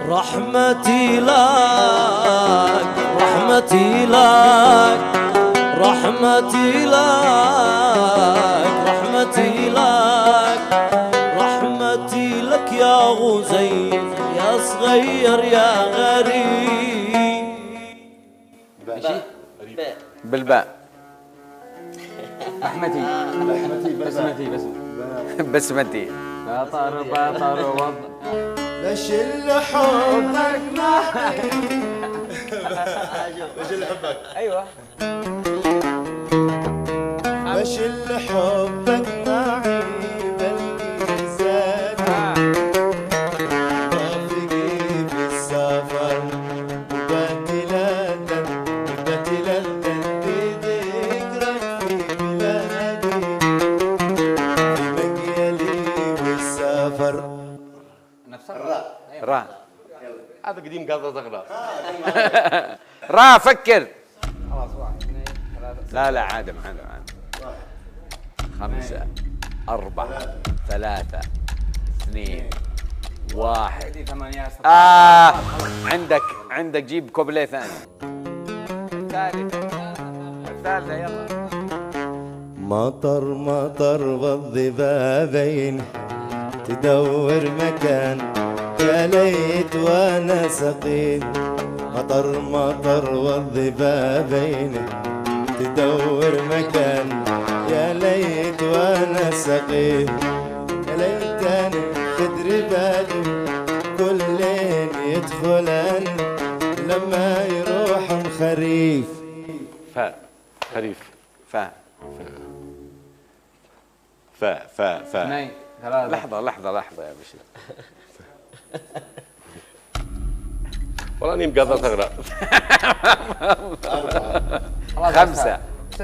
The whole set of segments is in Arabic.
رحمتي لك رحمتي لك رحمتي لك رحمتي لك رحمتي لك يا غزير يا صغير يا غريب. بالباء. رحمتي بسمتي بسمتي باطر باطر وض بشل حبك معي بشل حبك. ايوه بشل حبك معي بالميزان رافقي في السفر مبتلا بذكرك في بلادي في مقيلي والسفر. نفس الراء. راء هذا قديم قاضي صغرى. راء فكر. خلاص 1 2 3. لا عادم 5 4 3 2 1. 8 عندك جيب كوبليه ثاني. الثالثة يلا. مطر مطر والضبابين تدور مكان يا ليت وانا سقيم. مطر مطر والضبابين تدور مكان يا ليت وانا سقيم. يا ليتني تدري بالي كلين يدخلن لما يروح خريف. فاء خريف. فاء 2 3. لحظة يا بشير. والله اني مقاضي صغرى. 5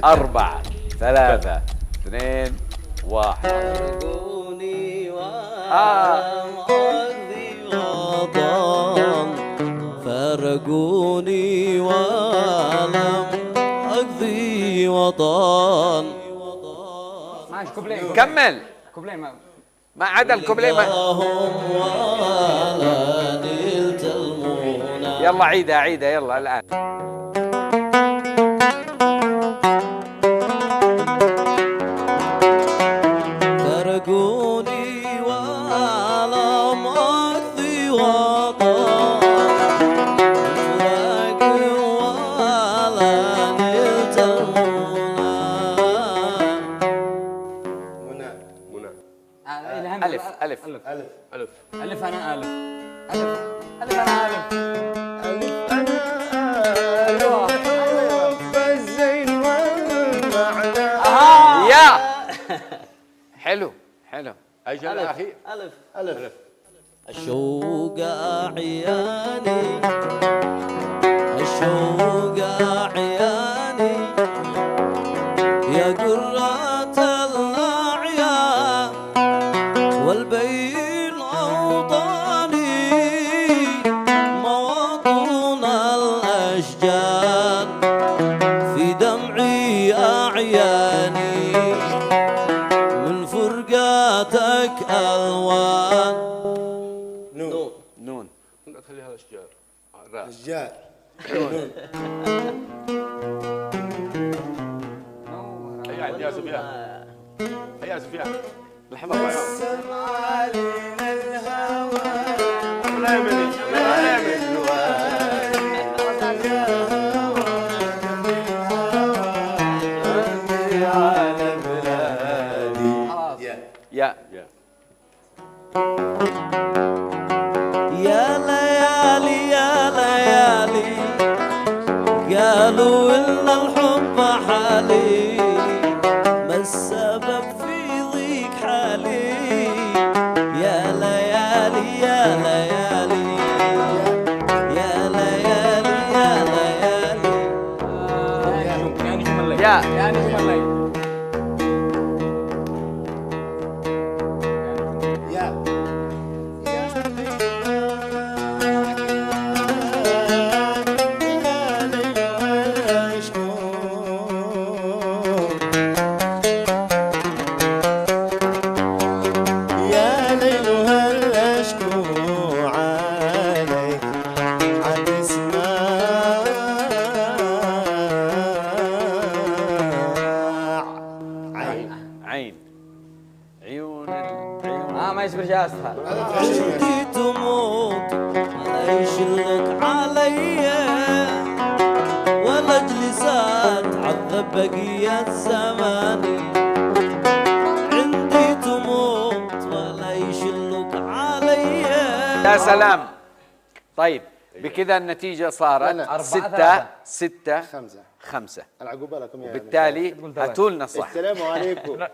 4 3 2 1. فرقوني ولم أقضي وطن فرقوني ولم أقضي وطن. ماشي كوبلين. كمل. كوبلين ما عدا الكوبليه لهم ولا نلت المنى. يلا عيدها يلا الآن. تركوني ولم أقضي وطن فراق ولا نلت المنى. منى. ألف ألف ألف ألف أنا ألف ألف أنا ألف الزين والمعنى. يا حلو ايش انا اخي؟ ألف الشوق أعياني الشوق أعياني يا قرة الأعيان والبين أوطاني مواطن الأشجان في دمعي أعياني من فرقاتك ألوان. نون. لا تخليها الاشجار. أشجار. هيا سفيان. هيا سفيان. لحظة قسم علينا الهوى لا يمني لا يمني. على بلادي. يا يا ليالي يا ليالي قالوا إن الحب حالي ما السبب في ضيق حالي. يا ليالي يا ليالي يا ليالي يا ليالي. يا نجم الليل يا يا نجم الليل. يا عين. عيون ما يصبر جاستها. عندي تموت ولا يشلك عليا ولا اجلسات تعذب بقية زماني. عندي تموت ولا يشلك عليا. يا سلام. طيب بكذا النتيجة صارت 6-5. خمسة. العقوبة لكم يا وبالتالي هاتوا لنا صح. السلام عليكم.